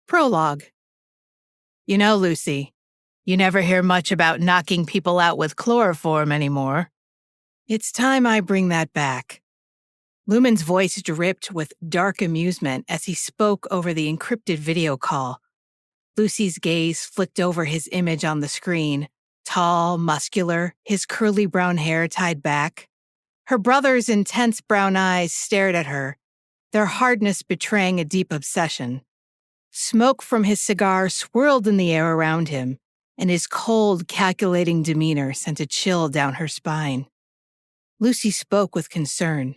Prologue. You know, Lucy, you never hear much about knocking people out with chloroform anymore. It's time I bring that back. Lumen's voice dripped with dark amusement as he spoke over the encrypted video call. Lucy's gaze flicked over his image on the screen, tall, muscular, his curly brown hair tied back. Her brother's intense brown eyes stared at her, their hardness betraying a deep obsession. Smoke from his cigar swirled in the air around him, and his cold, calculating demeanor sent a chill down her spine. Lucy spoke with concern.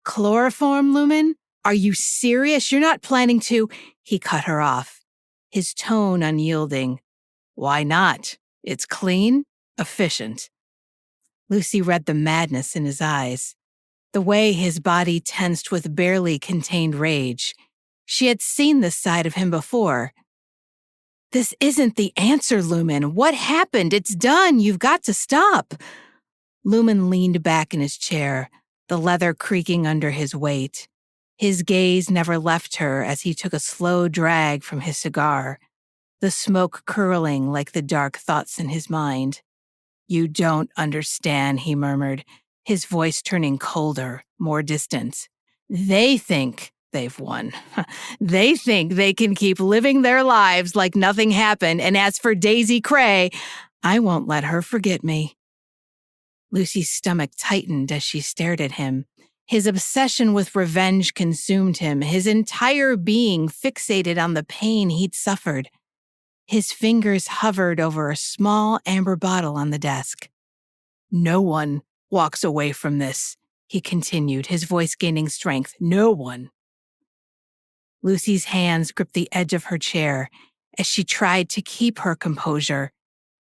Chloroform, Lumen? Are you serious? You're not planning to— He cut her off, his tone unyielding. Why not? It's clean, efficient. Lucy read the madness in his eyes, the way his body tensed with barely contained rage. She had seen this side of him before. This isn't the answer, Lumen. What happened? It's done. You've got to stop. Lumen leaned back in his chair, the leather creaking under his weight. His gaze never left her as he took a slow drag from his cigar, the smoke curling like the dark thoughts in his mind. You don't understand, he murmured, his voice turning colder, more distant. They think they've won. They think they can keep living their lives like nothing happened, and as for Daisy Cray, I won't let her forget me. Lucy's stomach tightened as she stared at him. His obsession with revenge consumed him, his entire being fixated on the pain he'd suffered. His fingers hovered over a small amber bottle on the desk. No one walks away from this, he continued, his voice gaining strength. No one. Lucy's hands gripped the edge of her chair as she tried to keep her composure.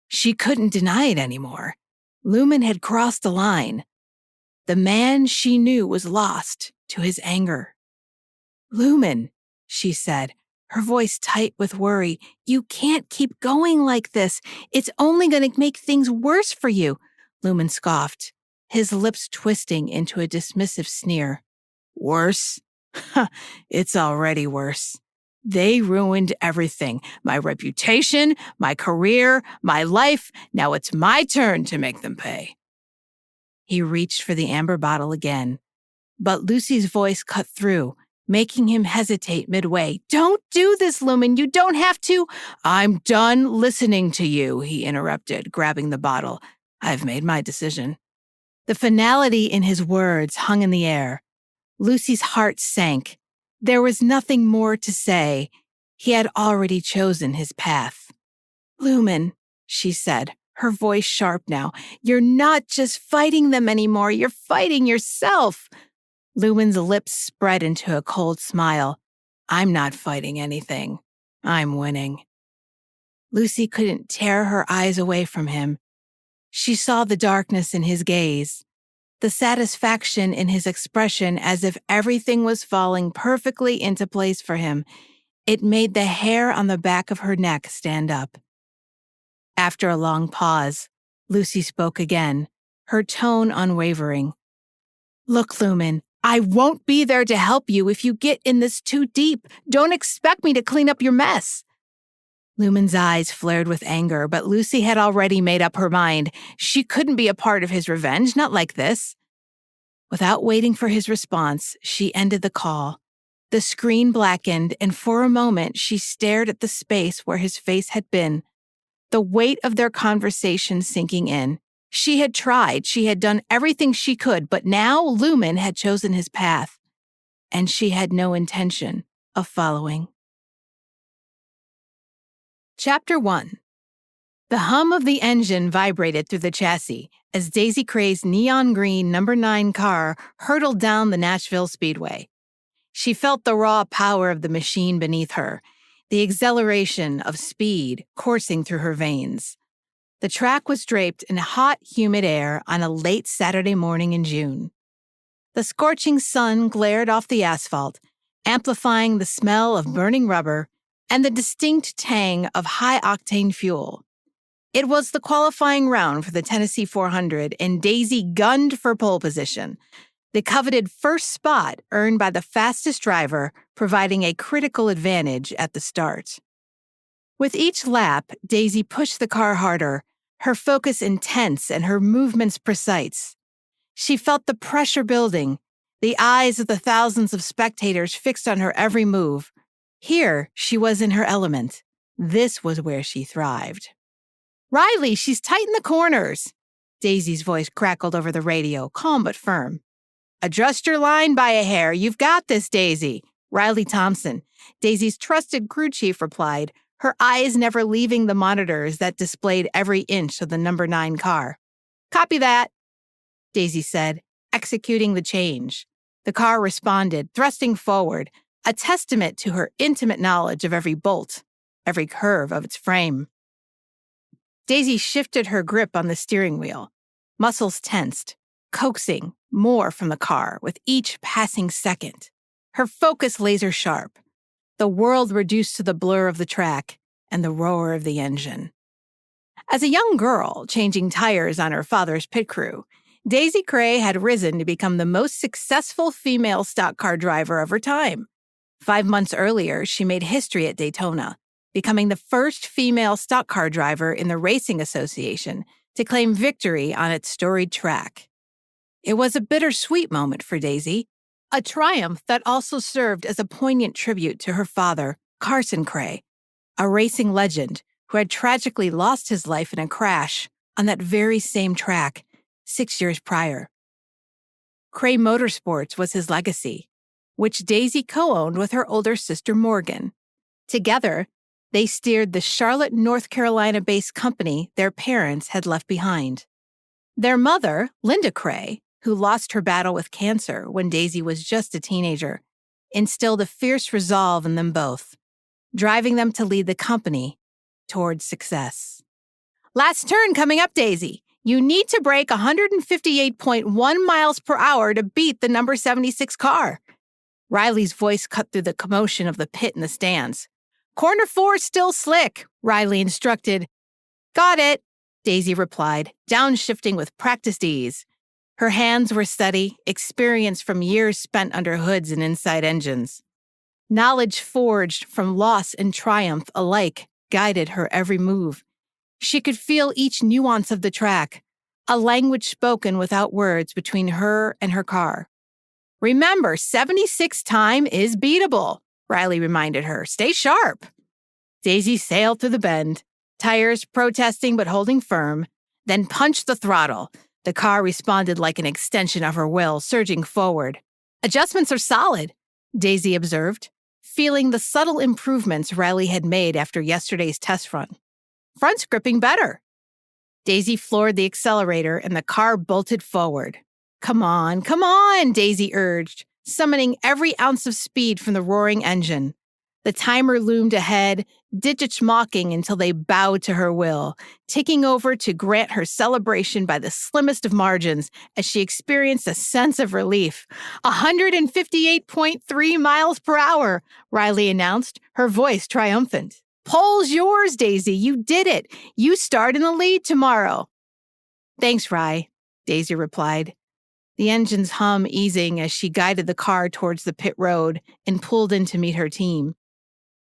She couldn't deny it anymore. Lumen had crossed the line. The man she knew was lost to his anger. Lumen, she said, her voice tight with worry, you can't keep going like this. It's only going to make things worse for you. Lumen scoffed, his lips twisting into a dismissive sneer. Worse? It's already worse. They ruined everything. My reputation, my career, my life. Now it's my turn to make them pay. He reached for the amber bottle again, but Lucy's voice cut through, making him hesitate midway. Don't do this, Lumen. You don't have to. I'm done listening to you, he interrupted, grabbing the bottle. I've made my decision. The finality in his words hung in the air. Lucy's heart sank. There was nothing more to say. He had already chosen his path. Lumen, she said, her voice sharp now, you're not just fighting them anymore, you're fighting yourself. Lumen's lips spread into a cold smile. I'm not fighting anything. I'm winning. Lucy couldn't tear her eyes away from him. She saw the darkness in his gaze, the satisfaction in his expression as if everything was falling perfectly into place for him. It made the hair on the back of her neck stand up. After a long pause, Lucy spoke again, her tone unwavering. Look, Lumen, I won't be there to help you if you get in this too deep. Don't expect me to clean up your mess. Lumen's eyes flared with anger, but Lucy had already made up her mind. She couldn't be a part of his revenge, not like this. Without waiting for his response, she ended the call. The screen blackened, and for a moment she stared at the space where his face had been, the weight of their conversation sinking in. She had tried, she had done everything she could, but now Lumen had chosen his path, and she had no intention of following. Chapter 1. The hum of the engine vibrated through the chassis as Daisy Cray's neon green number 9 car hurtled down the Nashville Speedway. She felt the raw power of the machine beneath her, the exhilaration of speed coursing through her veins. The track was draped in hot, humid air on a late Saturday morning in June. The scorching sun glared off the asphalt, amplifying the smell of burning rubber and the distinct tang of high-octane fuel. It was the qualifying round for the Tennessee 400, and Daisy gunned for pole position. the coveted first spot earned by the fastest driver, providing a critical advantage at the start. With each lap, Daisy pushed the car harder, her focus intense and her movements precise. She felt the pressure building, the eyes of the thousands of spectators fixed on her every move. Here, she was in her element. This was where she thrived. "Riley, she's tight in the corners." Daisy's voice crackled over the radio, calm but firm. "Adjust your line by a hair. You've got this, Daisy." Riley Thompson, Daisy's trusted crew chief, replied, her eyes never leaving the monitors that displayed every inch of the number 9 car. "Copy that," Daisy said, executing the change. The car responded, thrusting forward, a testament to her intimate knowledge of every bolt, every curve of its frame. Daisy shifted her grip on the steering wheel, muscles tensed, coaxing more from the car with each passing second. Her focus laser sharp, the world reduced to the blur of the track and the roar of the engine. As a young girl changing tires on her father's pit crew, Daisy Cray had risen to become the most successful female stock car driver of her time. 5 months earlier, she made history at Daytona, becoming the first female stock car driver in the Racing Association to claim victory on its storied track. It was a bittersweet moment for Daisy, a triumph that also served as a poignant tribute to her father, Carson Cray, a racing legend who had tragically lost his life in a crash on that very same track 6 years prior. Cray Motorsports was his legacy, which Daisy co-owned with her older sister Morgan. Together, they steered the Charlotte, North Carolina-based company their parents had left behind. Their mother, Linda Cray, who lost her battle with cancer when Daisy was just a teenager, instilled a fierce resolve in them both, driving them to lead the company towards success. "Last turn coming up, Daisy. You need to break 158.1 miles per hour to beat the number 76 car." Riley's voice cut through the commotion of the pit in the stands. "Corner 4 still slick," Riley instructed. "Got it," Daisy replied, downshifting with practiced ease. Her hands were steady, experience from years spent under hoods and inside engines. Knowledge forged from loss and triumph alike guided her every move. She could feel each nuance of the track, a language spoken without words between her and her car. "Remember, 76 time is beatable," Riley reminded her. "Stay sharp." Daisy sailed through the bend, tires protesting but holding firm, then punched the throttle. The car responded like an extension of her will, surging forward. "Adjustments are solid," Daisy observed, feeling the subtle improvements Riley had made after yesterday's test run. "Front's gripping better." Daisy floored the accelerator and the car bolted forward. Come on," Daisy urged, summoning every ounce of speed from the roaring engine. The timer loomed ahead, digits mocking until they bowed to her will, ticking over to grant her celebration by the slimmest of margins as she experienced a sense of relief. 158.3 miles per hour, Riley announced, her voice triumphant. "Pole's yours, Daisy. You did it. You start in the lead tomorrow." "Thanks, Rye," Daisy replied, the engine's hum easing as she guided the car towards the pit road and pulled in to meet her team.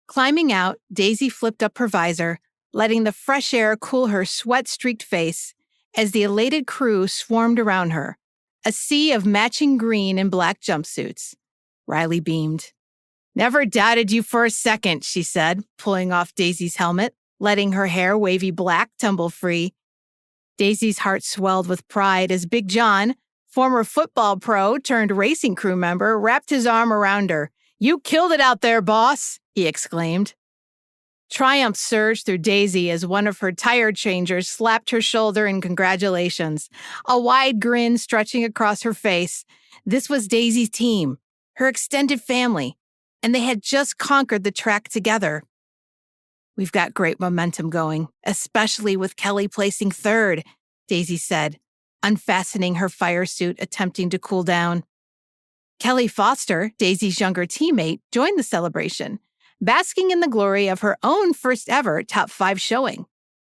Climbing out, Daisy flipped up her visor, letting the fresh air cool her sweat-streaked face as the elated crew swarmed around her, a sea of matching green and black jumpsuits. Riley beamed. "Never doubted you for a second," she said, pulling off Daisy's helmet, letting her hair wavy black tumble free. Daisy's heart swelled with pride as Big John, former football pro turned racing crew member, wrapped his arm around her. "You killed it out there, boss," he exclaimed. Triumph surged through Daisy as one of her tire changers slapped her shoulder in congratulations, a wide grin stretching across her face. This was Daisy's team, her extended family, and they had just conquered the track together. "We've got great momentum going, especially with Kelly placing third," Daisy said, unfastening her fire suit, attempting to cool down. Kelly Foster, Daisy's younger teammate, joined the celebration, basking in the glory of her own first-ever top 5 showing.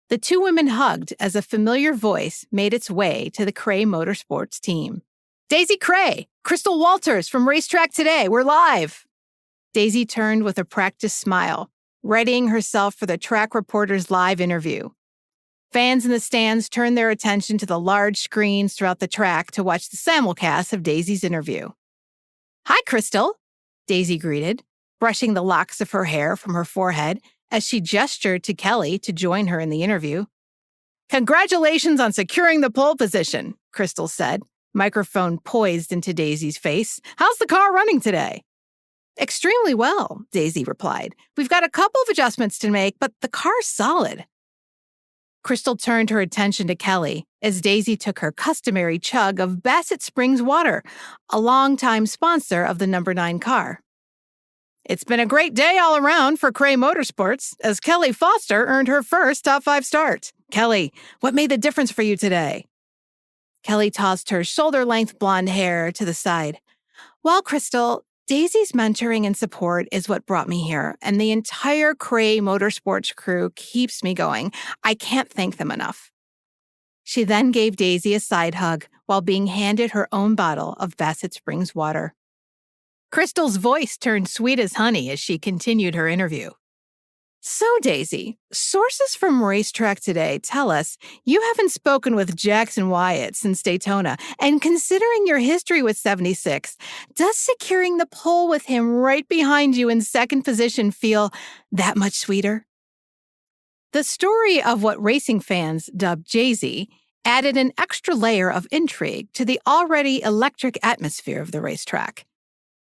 The two women hugged as a familiar voice made its way to the Cray Motorsports team. Daisy Cray, Crystal Walters from Racetrack Today. We're live. Daisy turned with a practiced smile, readying herself for the track reporter's live interview. Fans in the stands turned their attention to the large screens throughout the track to watch the simulcast of Daisy's interview. Hi, Crystal, Daisy greeted, brushing the locks of her hair from her forehead as she gestured to Kelly to join her in the interview. Congratulations on securing the pole position, Crystal said, microphone poised into Daisy's face. How's the car running today? Extremely well, Daisy replied. We've got a couple of adjustments to make, but the car's solid. Crystal turned her attention to Kelly as Daisy took her customary chug of Bassett Springs water, a longtime sponsor of the number 9 car. It's been a great day all around for Cray Motorsports, as Kelly Foster earned her first top 5 start. Kelly, what made the difference for you today? Kelly tossed her shoulder-length blonde hair to the side. Well, Crystal, Daisy's mentoring and support is what brought me here, and the entire Cray Motorsports crew keeps me going. I can't thank them enough. She then gave Daisy a side hug while being handed her own bottle of Bassett Springs water. Crystal's voice turned sweet as honey as she continued her interview. So, Daisy, sources from Racetrack Today tell us you haven't spoken with Jackson Wyatt since Daytona, and considering your history with 76, does securing the pole with him right behind you in second position feel that much sweeter? The story of what racing fans dubbed Jay-Z added an extra layer of intrigue to the already electric atmosphere of the racetrack.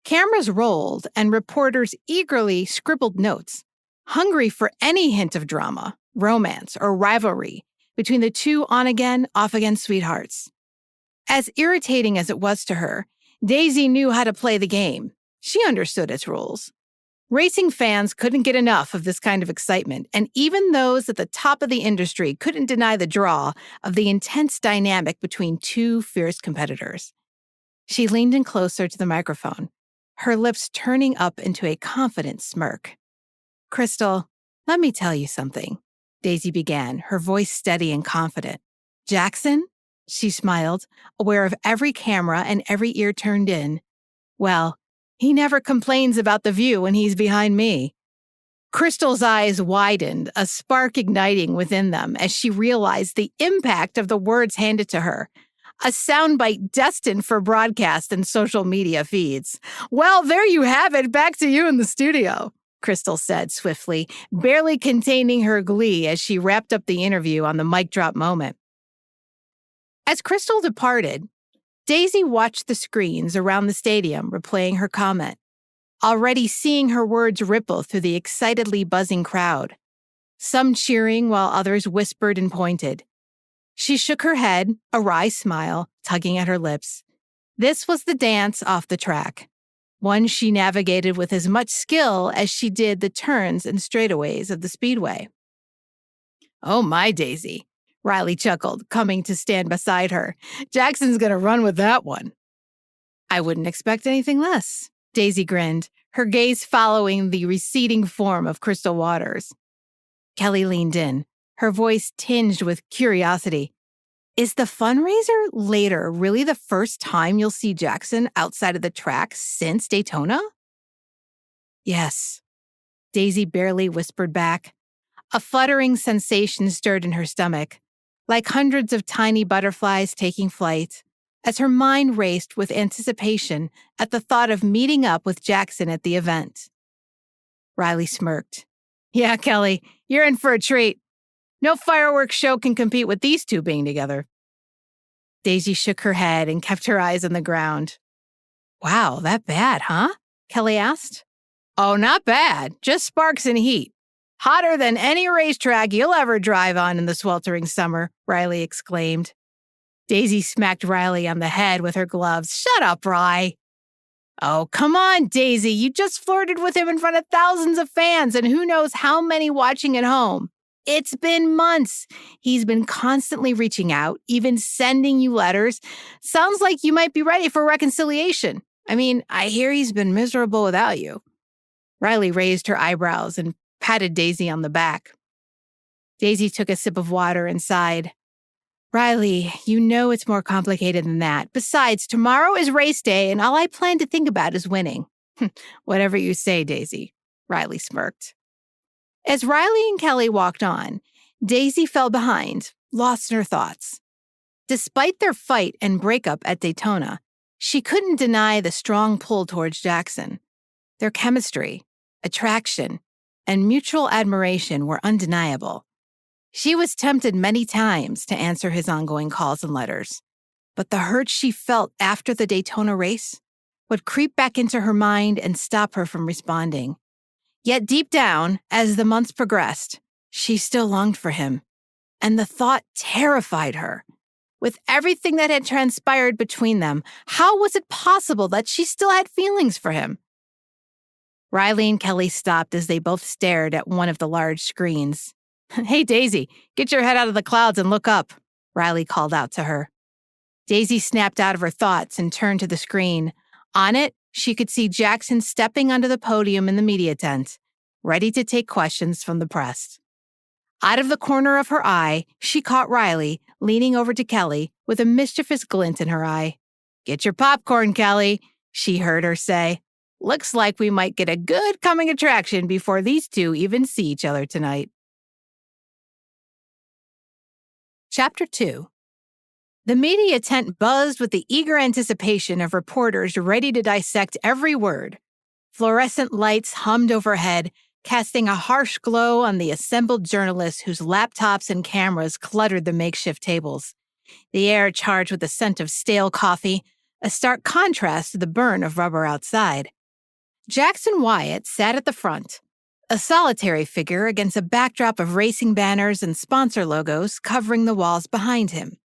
Cameras rolled and reporters eagerly scribbled notes, hungry for any hint of drama, romance, or rivalry between the two on-again, off-again sweethearts. As irritating as it was to her, Daisy knew how to play the game. She understood its rules. Racing fans couldn't get enough of this kind of excitement, and even those at the top of the industry couldn't deny the draw of the intense dynamic between two fierce competitors. She leaned in closer to the microphone, her lips turning up into a confident smirk. Crystal, let me tell you something, Daisy began, her voice steady and confident. Jackson? She smiled, aware of every camera and every ear turned in. Well, he never complains about the view when he's behind me. Crystal's eyes widened, a spark igniting within them as she realized the impact of the words handed to her. A soundbite destined for broadcast and social media feeds. Well, there you have it. Back to you in the studio, Crystal said swiftly, barely containing her glee as she wrapped up the interview on the mic drop moment. As Crystal departed, Daisy watched the screens around the stadium replaying her comment, already seeing her words ripple through the excitedly buzzing crowd, some cheering while others whispered and pointed. She shook her head, a wry smile tugging at her lips. This was the dance off the track, one she navigated with as much skill as she did the turns and straightaways of the speedway. Oh my, Daisy, Riley chuckled, coming to stand beside her. Jackson's gonna run with that one. I wouldn't expect anything less, Daisy grinned, her gaze following the receding form of Crystal Waters. Kelly leaned in, her voice tinged with curiosity. Is the fundraiser later really the first time you'll see Jackson outside of the track since Daytona? Yes, Daisy barely whispered back. A fluttering sensation stirred in her stomach, like hundreds of tiny butterflies taking flight, as her mind raced with anticipation at the thought of meeting up with Jackson at the event. Riley smirked. Yeah, Kelly, you're in for a treat. No fireworks show can compete with these two being together. Daisy shook her head and kept her eyes on the ground. Wow, that bad, huh? Kelly asked. Oh, not bad. Just sparks and heat. Hotter than any racetrack you'll ever drive on in the sweltering summer, Riley exclaimed. Daisy smacked Riley on the head with her gloves. Shut up, Ry. Oh, come on, Daisy. You just flirted with him in front of thousands of fans and who knows how many watching at home. It's been months. He's been constantly reaching out, even sending you letters. Sounds like you might be ready for reconciliation. I mean, I hear he's been miserable without you. Riley raised her eyebrows and patted Daisy on the back. Daisy took a sip of water and sighed. Riley, you know it's more complicated than that. Besides, tomorrow is race day, and all I plan to think about is winning. Whatever you say, Daisy, Riley smirked. As Riley and Kelly walked on, Daisy fell behind, lost in her thoughts. Despite their fight and breakup at Daytona, she couldn't deny the strong pull towards Jackson. Their chemistry, attraction, and mutual admiration were undeniable. She was tempted many times to answer his ongoing calls and letters, but the hurt she felt after the Daytona race would creep back into her mind and stop her from responding. Yet deep down, as the months progressed, she still longed for him, and the thought terrified her. With everything that had transpired between them, how was it possible that she still had feelings for him? Riley and Kelly stopped as they both stared at one of the large screens. "Hey, Daisy, get your head out of the clouds and look up," Riley called out to her. Daisy snapped out of her thoughts and turned to the screen. On it, she could see Jackson stepping onto the podium in the media tent, ready to take questions from the press. Out of the corner of her eye, she caught Riley leaning over to Kelly with a mischievous glint in her eye. "Get your popcorn, Kelly," she heard her say. "Looks like we might get a good coming attraction before these two even see each other tonight." Chapter 2. The media tent buzzed with the eager anticipation of reporters ready to dissect every word. Fluorescent lights hummed overhead, casting a harsh glow on the assembled journalists whose laptops and cameras cluttered the makeshift tables. The air charged with the scent of stale coffee, a stark contrast to the burn of rubber outside. Jackson Wyatt sat at the front, a solitary figure against a backdrop of racing banners and sponsor logos covering the walls behind him.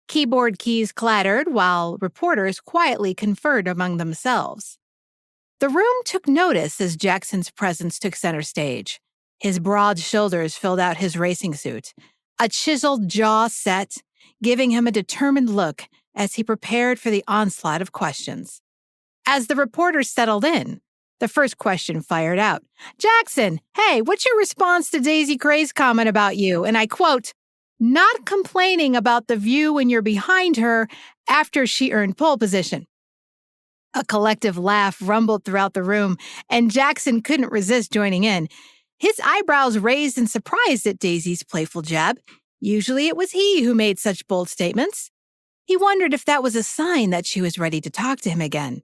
Keyboard keys clattered while reporters quietly conferred among themselves. The room took notice as Jackson's presence took center stage. His broad shoulders filled out his racing suit, a chiseled jaw set, giving him a determined look as he prepared for the onslaught of questions. As the reporters settled in, the first question fired out. "Jackson, hey, what's your response to Daisy Cray's comment about you?" And I quote, "not complaining about the view when you're behind her after she earned pole position." A collective laugh rumbled throughout the room, and Jackson couldn't resist joining in. His eyebrows raised in surprise at Daisy's playful jab. Usually it was he who made such bold statements. He wondered if that was a sign that she was ready to talk to him again.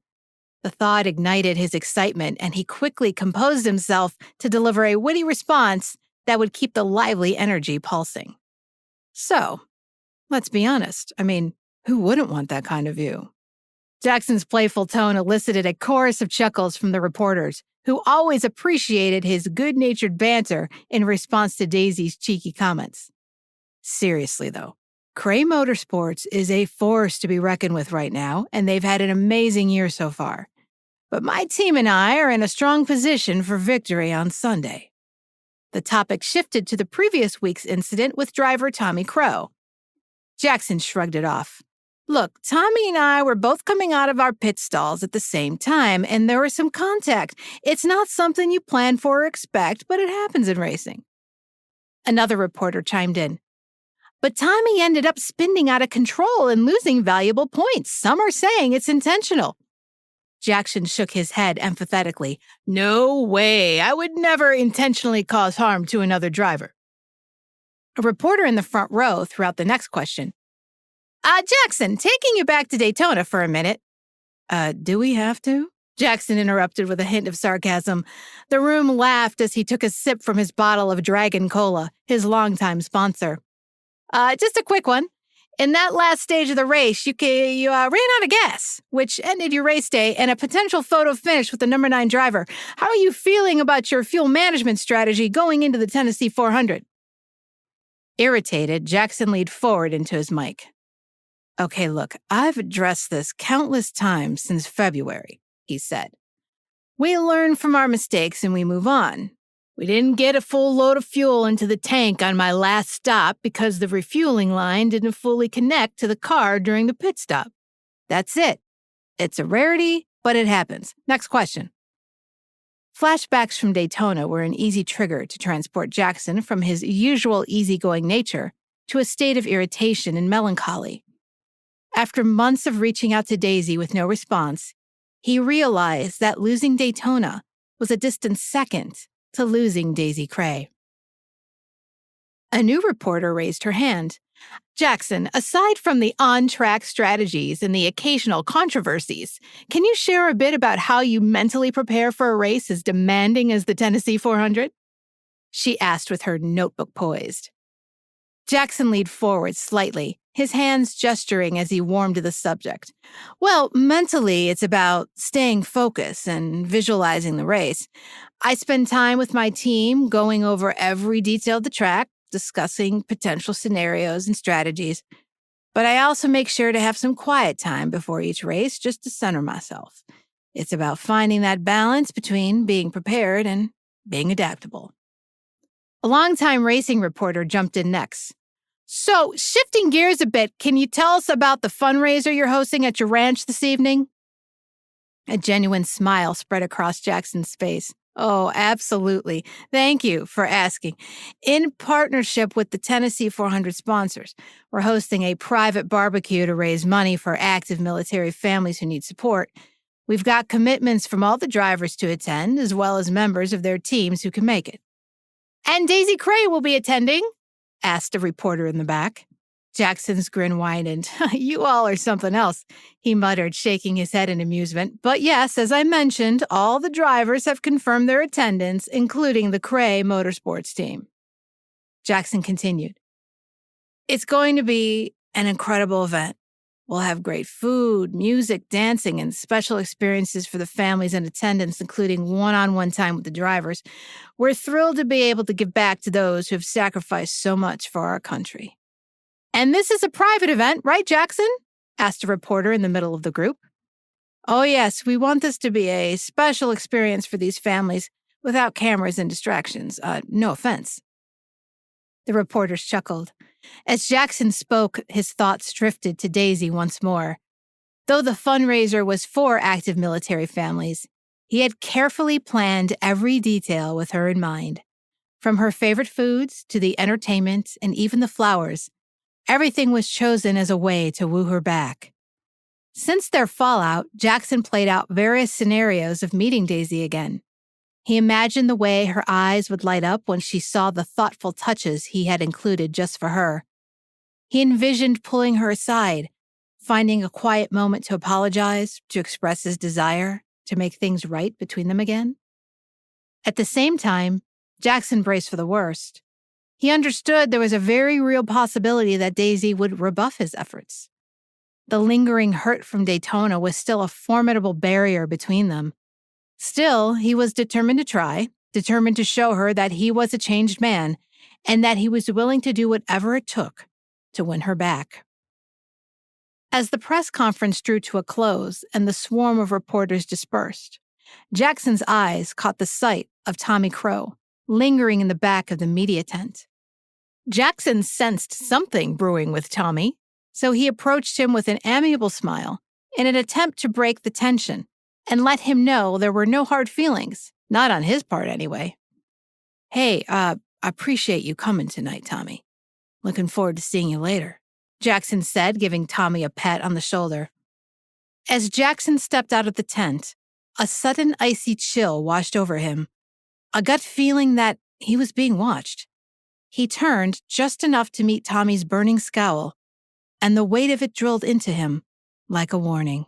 The thought ignited his excitement, and he quickly composed himself to deliver a witty response that would keep the lively energy pulsing. "So, let's be honest. I mean, who wouldn't want that kind of view?" Jackson's playful tone elicited a chorus of chuckles from the reporters, who always appreciated his good-natured banter in response to Daisy's cheeky comments. Seriously, though, Cray Motorsports is a force to be reckoned with right now, and they've had an amazing year so far. But my team and I are in a strong position for victory on Sunday. The topic shifted to the previous week's incident with driver Tommy Crow. Jackson shrugged it off. "Look, Tommy and I were both coming out of our pit stalls at the same time, and there was some contact. It's not something you plan for or expect, but it happens in racing." Another reporter chimed in. "But Tommy ended up spinning out of control and losing valuable points. Some are saying it's intentional." Jackson shook his head emphatically. "No way. I would never intentionally cause harm to another driver." A reporter in the front row threw out the next question. Jackson, taking you back to Daytona for a minute." Do we have to?" Jackson interrupted with a hint of sarcasm. The room laughed as he took a sip from his bottle of Dragon Cola, his longtime sponsor. Just a quick one. In that last stage of the race, you ran out of gas, which ended your race day and a potential photo finish with the number 9 driver. How are you feeling about your fuel management strategy going into the Tennessee 400? Irritated, Jackson leaned forward into his mic. "Okay, look, I've addressed this countless times since February," he said. "We learn from our mistakes and we move on. We didn't get a full load of fuel into the tank on my last stop because the refueling line didn't fully connect to the car during the pit stop. That's it. It's a rarity, but it happens. Next question." Flashbacks from Daytona were an easy trigger to transport Jackson from his usual easygoing nature to a state of irritation and melancholy. After months of reaching out to Daisy with no response, he realized that losing Daytona was a distant second to losing Daisy Cray. A new reporter raised her hand. Jackson, aside from the on-track strategies and the occasional controversies, can you share a bit about how you mentally prepare for a race as demanding as the Tennessee 400? She asked with her notebook poised. Jackson leaned forward slightly, his hands gesturing as he warmed to the subject. Well, mentally, it's about staying focused and visualizing the race. I spend time with my team going over every detail of the track, discussing potential scenarios and strategies. But I also make sure to have some quiet time before each race just to center myself. It's about finding that balance between being prepared and being adaptable. A longtime racing reporter jumped in next. So, shifting gears a bit, can you tell us about the fundraiser you're hosting at your ranch this evening? A genuine smile spread across Jackson's face. Oh, absolutely. Thank you for asking. In partnership with the Tennessee 400 sponsors, we're hosting a private barbecue to raise money for active military families who need support. We've got commitments from all the drivers to attend, as well as members of their teams who can make it. And Daisy Cray will be attending? Asked a reporter in the back. Jackson's grin widened. You all are something else, he muttered, shaking his head in amusement. But yes, as I mentioned, all the drivers have confirmed their attendance, including the Cray Motorsports team. Jackson continued. It's going to be an incredible event. We'll have great food, music, dancing, and special experiences for the families in attendance, including one-on-one time with the drivers. We're thrilled to be able to give back to those who have sacrificed so much for our country. And this is a private event, right, Jackson? Asked a reporter in the middle of the group. Oh, yes, we want this to be a special experience for these families without cameras and distractions. No offense. The reporters chuckled. As Jackson spoke, his thoughts drifted to Daisy once more. Though the fundraiser was for active military families, he had carefully planned every detail with her in mind. From her favorite foods to the entertainment and even the flowers, everything was chosen as a way to woo her back. Since their fallout, Jackson played out various scenarios of meeting Daisy again. He imagined the way her eyes would light up when she saw the thoughtful touches he had included just for her. He envisioned pulling her aside, finding a quiet moment to apologize, to express his desire, to make things right between them again. At the same time, Jackson braced for the worst. He understood there was a very real possibility that Daisy would rebuff his efforts. The lingering hurt from Daytona was still a formidable barrier between them. Still, he was determined to try, determined to show her that he was a changed man, and that he was willing to do whatever it took to win her back. As the press conference drew to a close and the swarm of reporters dispersed, Jackson's eyes caught the sight of Tommy Crow, lingering in the back of the media tent. Jackson sensed something brewing with Tommy, so he approached him with an amiable smile in an attempt to break the tension and let him know there were no hard feelings, not on his part anyway. Hey, appreciate you coming tonight, Tommy. Looking forward to seeing you later, Jackson said, giving Tommy a pat on the shoulder. As Jackson stepped out of the tent, a sudden icy chill washed over him, a gut feeling that he was being watched. He turned just enough to meet Tommy's burning scowl, and the weight of it drilled into him like a warning.